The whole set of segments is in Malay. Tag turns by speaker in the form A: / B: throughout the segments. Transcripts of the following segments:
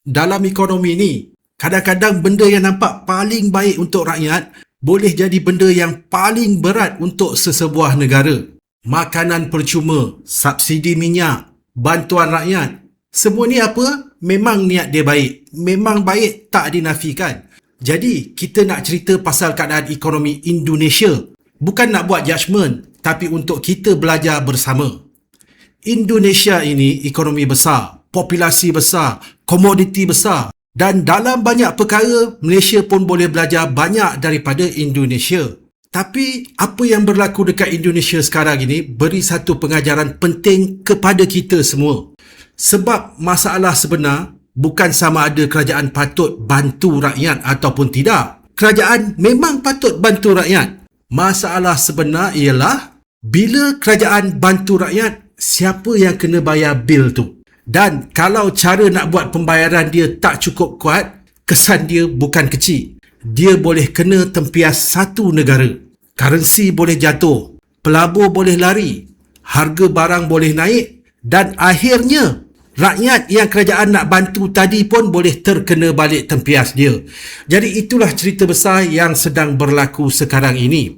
A: Dalam ekonomi ni, kadang-kadang benda yang nampak paling baik untuk rakyat boleh jadi benda yang paling berat untuk sesebuah negara. Makanan percuma, subsidi minyak, bantuan rakyat. Semua ni apa? Memang niat dia baik. Memang baik, tak dinafikan. Jadi, kita nak cerita pasal keadaan ekonomi Indonesia. Bukan nak buat judgement, tapi untuk kita belajar bersama. Indonesia ini ekonomi besar, populasi besar, komoditi besar. Dan dalam banyak perkara, Malaysia pun boleh belajar banyak daripada Indonesia. Tapi, apa yang berlaku dekat Indonesia sekarang ini beri satu pengajaran penting kepada kita semua. Sebab masalah sebenar bukan sama ada kerajaan patut bantu rakyat ataupun tidak. Kerajaan memang patut bantu rakyat. Masalah sebenar ialah bila kerajaan bantu rakyat, siapa yang kena bayar bil tu? Dan kalau cara nak buat pembayaran dia tak cukup kuat, kesan dia bukan kecil. Dia boleh kena tempias satu negara. Currency boleh jatuh, pelabur boleh lari, harga barang boleh naik dan akhirnya rakyat yang kerajaan nak bantu tadi pun boleh terkena balik tempias dia. Jadi itulah cerita besar yang sedang berlaku sekarang ini.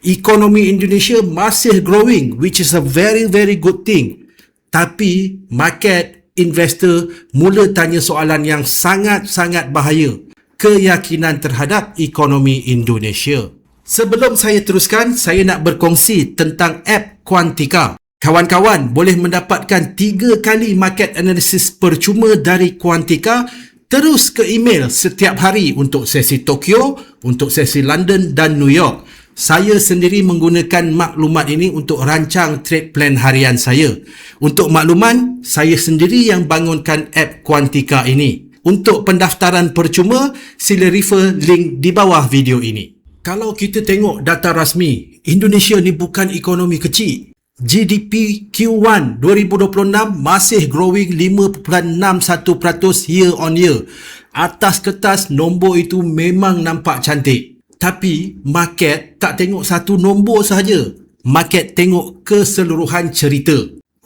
A: Ekonomi Indonesia masih growing, which is a very very good thing. Tapi market, investor mula tanya soalan yang sangat-sangat bahaya. Keyakinan terhadap ekonomi Indonesia. Sebelum saya teruskan, saya nak berkongsi tentang app Quantica. Kawan-kawan boleh mendapatkan 3 kali market analysis percuma dari Quantica terus ke email setiap hari untuk sesi Tokyo, untuk sesi London dan New York. Saya sendiri menggunakan maklumat ini untuk rancang trade plan harian saya. Untuk makluman, saya sendiri yang bangunkan app Quantica ini. Untuk pendaftaran percuma, sila refer link di bawah video ini. Kalau kita tengok data rasmi, Indonesia ni bukan ekonomi kecil. GDP Q1 2026 masih growing 5.61% year on year. Atas kertas nombor itu memang nampak cantik. Tapi market tak tengok satu nombor sahaja. Market tengok keseluruhan cerita.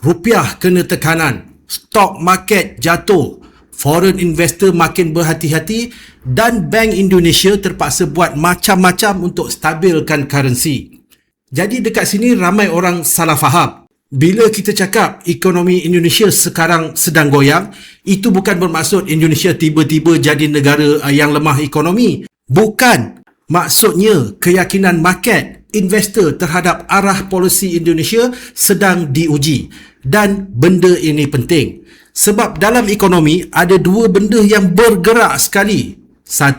A: Rupiah kena tekanan, stock market jatuh, foreign investor makin berhati-hati dan Bank Indonesia terpaksa buat macam-macam untuk stabilkan currency. Jadi dekat sini ramai orang salah faham. Bila kita cakap ekonomi Indonesia sekarang sedang goyang, itu bukan bermaksud Indonesia tiba-tiba jadi negara yang lemah ekonomi. Bukan. Maksudnya keyakinan market, investor terhadap arah polisi Indonesia sedang diuji. Dan benda ini penting. Sebab dalam ekonomi ada 2 benda yang bergerak sekali. 1.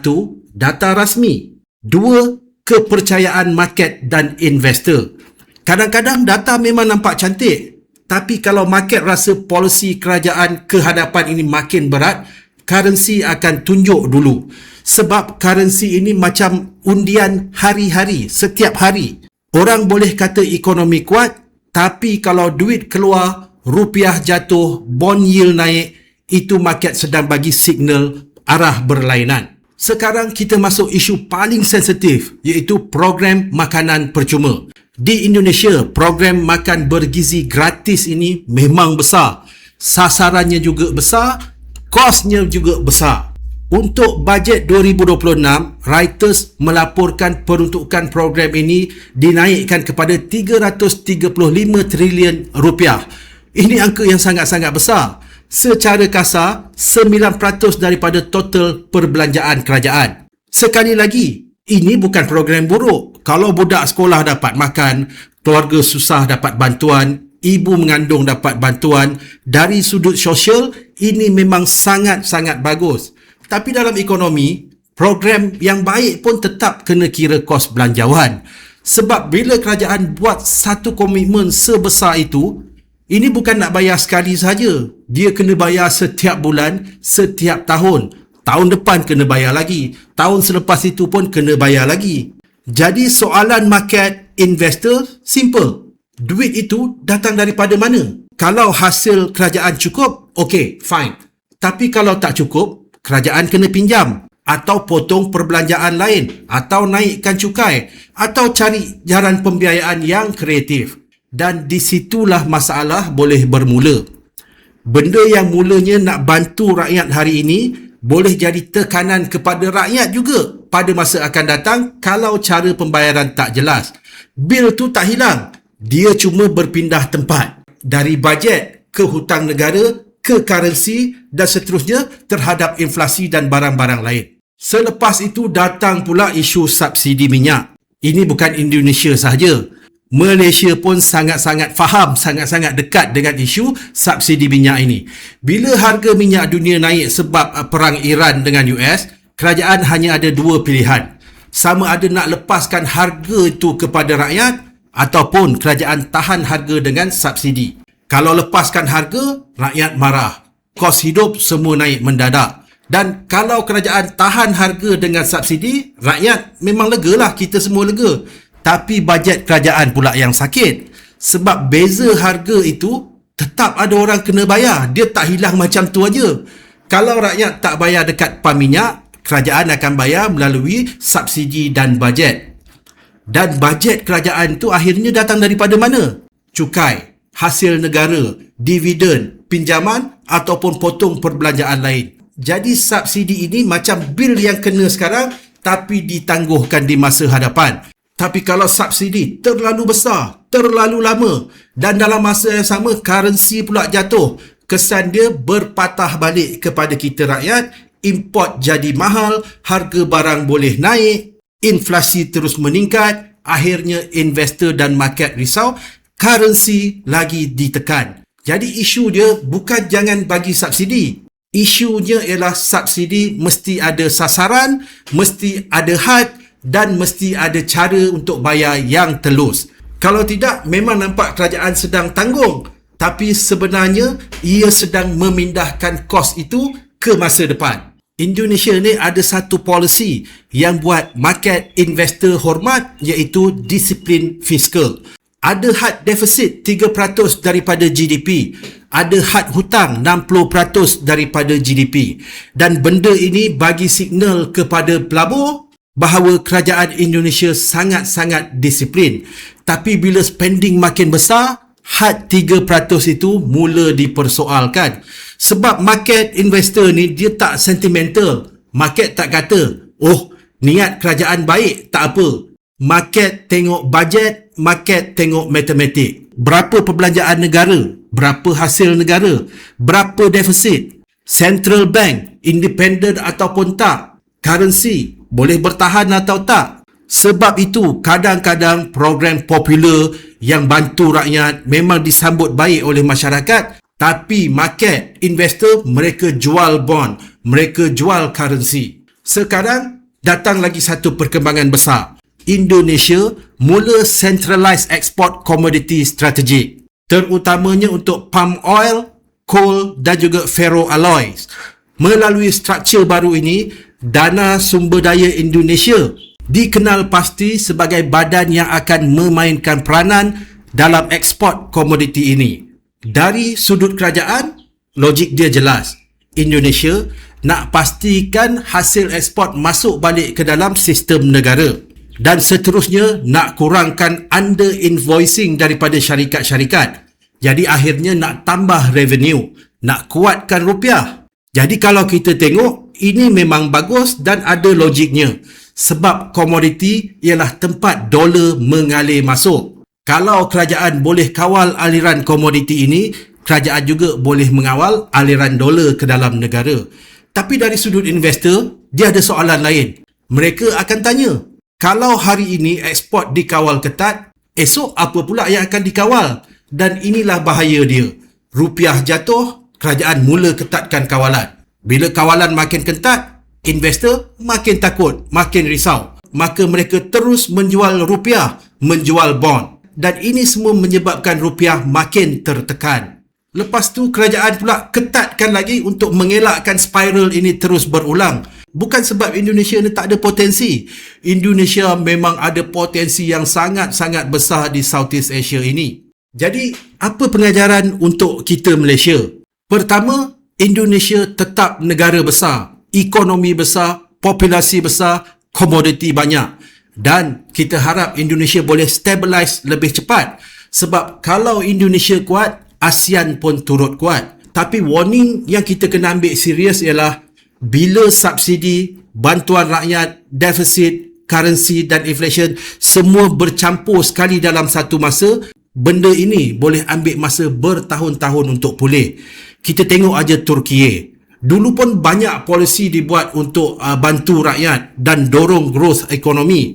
A: Data rasmi. 2. Kepercayaan market dan investor. Kadang-kadang data memang nampak cantik, tapi kalau market rasa polisi kerajaan ke hadapan ini makin berat, currency akan tunjuk dulu. Sebab currency ini macam undian hari-hari, setiap hari. Orang boleh kata ekonomi kuat, tapi kalau duit keluar, rupiah jatuh, bond yield naik, itu market sedang bagi signal arah berlainan. Sekarang kita masuk isu paling sensitif, iaitu program makanan percuma. Di Indonesia, program makan bergizi gratis ini memang besar. Sasarannya juga besar, kosnya juga besar. Untuk bajet 2026, Reuters melaporkan peruntukan program ini dinaikkan kepada 335 trilion rupiah. Ini angka yang sangat-sangat besar. Secara kasar, 9% daripada total perbelanjaan kerajaan. Sekali lagi, ini bukan program buruk. Kalau budak sekolah dapat makan, keluarga susah dapat bantuan, ibu mengandung dapat bantuan, dari sudut sosial, ini memang sangat-sangat bagus. Tapi dalam ekonomi, program yang baik pun tetap kena kira kos belanjawan. Sebab bila kerajaan buat satu komitmen sebesar itu, ini bukan nak bayar sekali saja. Dia kena bayar setiap bulan, setiap tahun. Tahun depan kena bayar lagi. Tahun selepas itu pun kena bayar lagi. Jadi soalan market investor simple. Duit itu datang daripada mana? Kalau hasil kerajaan cukup, okey, fine. Tapi kalau tak cukup, kerajaan kena pinjam. Atau potong perbelanjaan lain. Atau naikkan cukai. Atau cari jalan pembiayaan yang kreatif. Dan di situlah masalah boleh bermula. Benda yang mulanya nak bantu rakyat hari ini boleh jadi tekanan kepada rakyat juga pada masa akan datang kalau cara pembayaran tak jelas. Bil tu tak hilang, dia cuma berpindah tempat dari bajet ke hutang negara, ke currency dan seterusnya terhadap inflasi dan barang-barang lain. Selepas itu datang pula isu subsidi minyak. Ini bukan Indonesia sahaja. Malaysia pun sangat-sangat faham, sangat-sangat dekat dengan isu subsidi minyak ini. Bila harga minyak dunia naik sebab perang Iran dengan US, kerajaan hanya ada dua pilihan. Sama ada nak lepaskan harga itu kepada rakyat ataupun kerajaan tahan harga dengan subsidi. Kalau lepaskan harga, rakyat marah. Kos hidup semua naik mendadak. Dan kalau kerajaan tahan harga dengan subsidi, rakyat memang lega lah, kita semua lega. Tapi bajet kerajaan pula yang sakit. Sebab beza harga itu tetap ada orang kena bayar. Dia tak hilang macam tu aja. Kalau rakyat tak bayar dekat pam minyak, kerajaan akan bayar melalui subsidi dan bajet. Dan bajet kerajaan tu akhirnya datang daripada mana? Cukai, hasil negara, dividen, pinjaman ataupun potong perbelanjaan lain. Jadi subsidi ini macam bil yang kena sekarang tapi ditangguhkan di masa hadapan. Tapi kalau subsidi terlalu besar, terlalu lama dan dalam masa yang sama currency pula jatuh, kesan dia berpatah balik kepada kita rakyat, import jadi mahal, harga barang boleh naik, inflasi terus meningkat, akhirnya investor dan market risau, currency lagi ditekan. Jadi isu dia bukan jangan bagi subsidi. Isunya ialah subsidi mesti ada sasaran, mesti ada had dan mesti ada cara untuk bayar yang telus. Kalau tidak, memang nampak kerajaan sedang tanggung. Tapi sebenarnya, ia sedang memindahkan kos itu ke masa depan. Indonesia ni ada satu policy yang buat market investor hormat, iaitu disiplin fiskal. Ada had defisit 3% daripada GDP. Ada had hutang 60% daripada GDP. Dan benda ini bagi signal kepada pelabur bahawa kerajaan Indonesia sangat-sangat disiplin. Tapi bila spending makin besar, had 3% itu mula dipersoalkan. Sebab market investor ni dia tak sentimental. Market tak kata, oh niat kerajaan baik, tak apa. Market tengok bajet, market tengok matematik. Berapa perbelanjaan negara? Berapa hasil negara? Berapa defisit? Central bank, independent ataupun tak? Currency, boleh bertahan atau tak? Sebab itu, kadang-kadang program popular yang bantu rakyat memang disambut baik oleh masyarakat, tapi market, investor, mereka jual bond, mereka jual currency. Sekarang, datang lagi satu perkembangan besar. Indonesia mula centralized export commodity strategic, terutamanya untuk palm oil, coal dan juga ferroalloys. Melalui struktur baru ini, Dana Sumber Daya Indonesia dikenal pasti sebagai badan yang akan memainkan peranan dalam ekspor komoditi ini. Dari sudut kerajaan, logik dia jelas. Indonesia nak pastikan hasil ekspor masuk balik ke dalam sistem negara. Dan seterusnya nak kurangkan under invoicing daripada syarikat-syarikat. Jadi akhirnya nak tambah revenue, nak kuatkan rupiah. Jadi kalau kita tengok, ini memang bagus dan ada logiknya. Sebab komoditi ialah tempat dolar mengalir masuk. Kalau kerajaan boleh kawal aliran komoditi ini, kerajaan juga boleh mengawal aliran dolar ke dalam negara. Tapi dari sudut investor, dia ada soalan lain. Mereka akan tanya, kalau hari ini ekspor dikawal ketat, esok apa pula yang akan dikawal? Dan inilah bahaya dia. Rupiah jatuh, kerajaan mula ketatkan kawalan. Bila kawalan makin ketat, investor makin takut, makin risau. Maka mereka terus menjual rupiah, menjual bond. Dan ini semua menyebabkan rupiah makin tertekan. Lepas tu kerajaan pula ketatkan lagi untuk mengelakkan spiral ini terus berulang. Bukan sebab Indonesia ni tak ada potensi. Indonesia memang ada potensi yang sangat-sangat besar di Southeast Asia ini. Jadi, apa pengajaran untuk kita Malaysia? Pertama, Indonesia tetap negara besar, ekonomi besar, populasi besar, komoditi banyak. Dan kita harap Indonesia boleh stabilize lebih cepat. Sebab kalau Indonesia kuat, ASEAN pun turut kuat. Tapi warning yang kita kena ambil serius ialah bila subsidi, bantuan rakyat, defisit, currency dan inflation semua bercampur sekali dalam satu masa, benda ini boleh ambil masa bertahun-tahun untuk pulih. Kita tengok aja Turki. Dulu pun banyak polisi dibuat untuk bantu rakyat dan dorong growth ekonomi.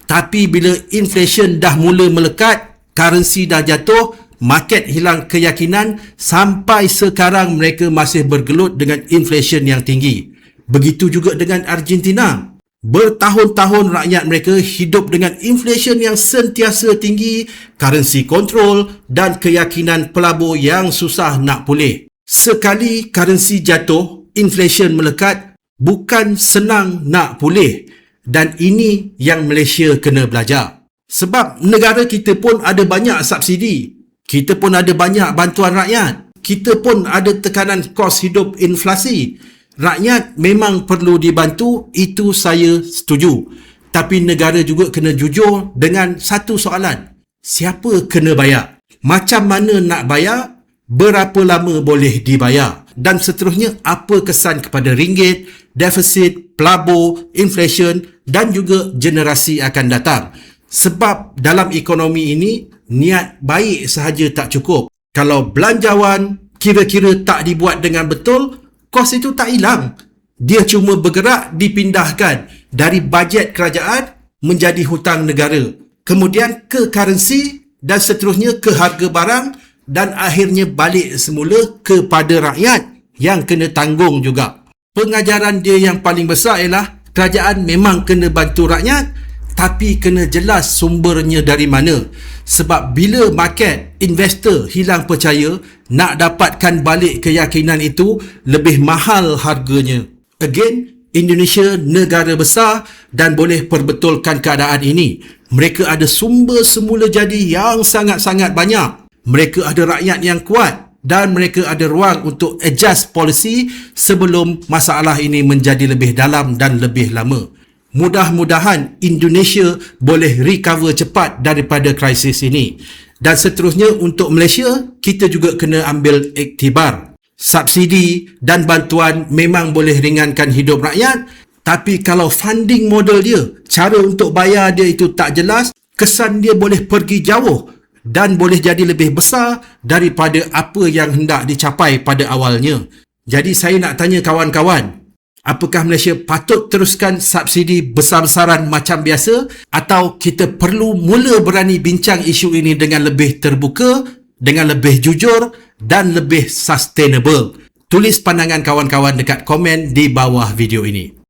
A: Tapi bila inflation dah mula melekat, currency dah jatuh, market hilang keyakinan, sampai sekarang mereka masih bergelut dengan inflation yang tinggi. Begitu juga dengan Argentina. Bertahun-tahun rakyat mereka hidup dengan inflation yang sentiasa tinggi, currency control dan keyakinan pelabur yang susah nak pulih. Sekali currency jatuh, inflation melekat, bukan senang nak pulih. Dan ini yang Malaysia kena belajar. Sebab negara kita pun ada banyak subsidi. Kita pun ada banyak bantuan rakyat. Kita pun ada tekanan kos hidup inflasi. Rakyat memang perlu dibantu, itu saya setuju. Tapi negara juga kena jujur dengan satu soalan. Siapa kena bayar? Macam mana nak bayar? Berapa lama boleh dibayar? Dan seterusnya, apa kesan kepada ringgit, defisit, pelabur, inflation dan juga generasi akan datang. Sebab dalam ekonomi ini, niat baik sahaja tak cukup. Kalau belanjawan kira-kira tak dibuat dengan betul, kos itu tak hilang. Dia cuma bergerak dipindahkan dari bajet kerajaan menjadi hutang negara. Kemudian ke currency dan seterusnya ke harga barang dan akhirnya balik semula kepada rakyat yang kena tanggung juga. Pengajaran dia yang paling besar ialah kerajaan memang kena bantu rakyat, tapi kena jelas sumbernya dari mana. Sebab bila market, investor hilang percaya, nak dapatkan balik keyakinan itu lebih mahal harganya. Again, Indonesia negara besar dan boleh perbetulkan keadaan ini. Mereka ada sumber semula jadi yang sangat-sangat banyak. Mereka ada rakyat yang kuat dan mereka ada ruang untuk adjust policy sebelum masalah ini menjadi lebih dalam dan lebih lama. Mudah-mudahan Indonesia boleh recover cepat daripada krisis ini. Dan seterusnya untuk Malaysia, kita juga kena ambil iktibar. Subsidi dan bantuan memang boleh ringankan hidup rakyat, tapi kalau funding model dia, cara untuk bayar dia itu tak jelas, kesan dia boleh pergi jauh dan boleh jadi lebih besar daripada apa yang hendak dicapai pada awalnya. Jadi saya nak tanya kawan-kawan, apakah Malaysia patut teruskan subsidi besar-besaran macam biasa atau kita perlu mula berani bincang isu ini dengan lebih terbuka, dengan lebih jujur dan lebih sustainable? Tulis pandangan kawan-kawan dekat komen di bawah video ini.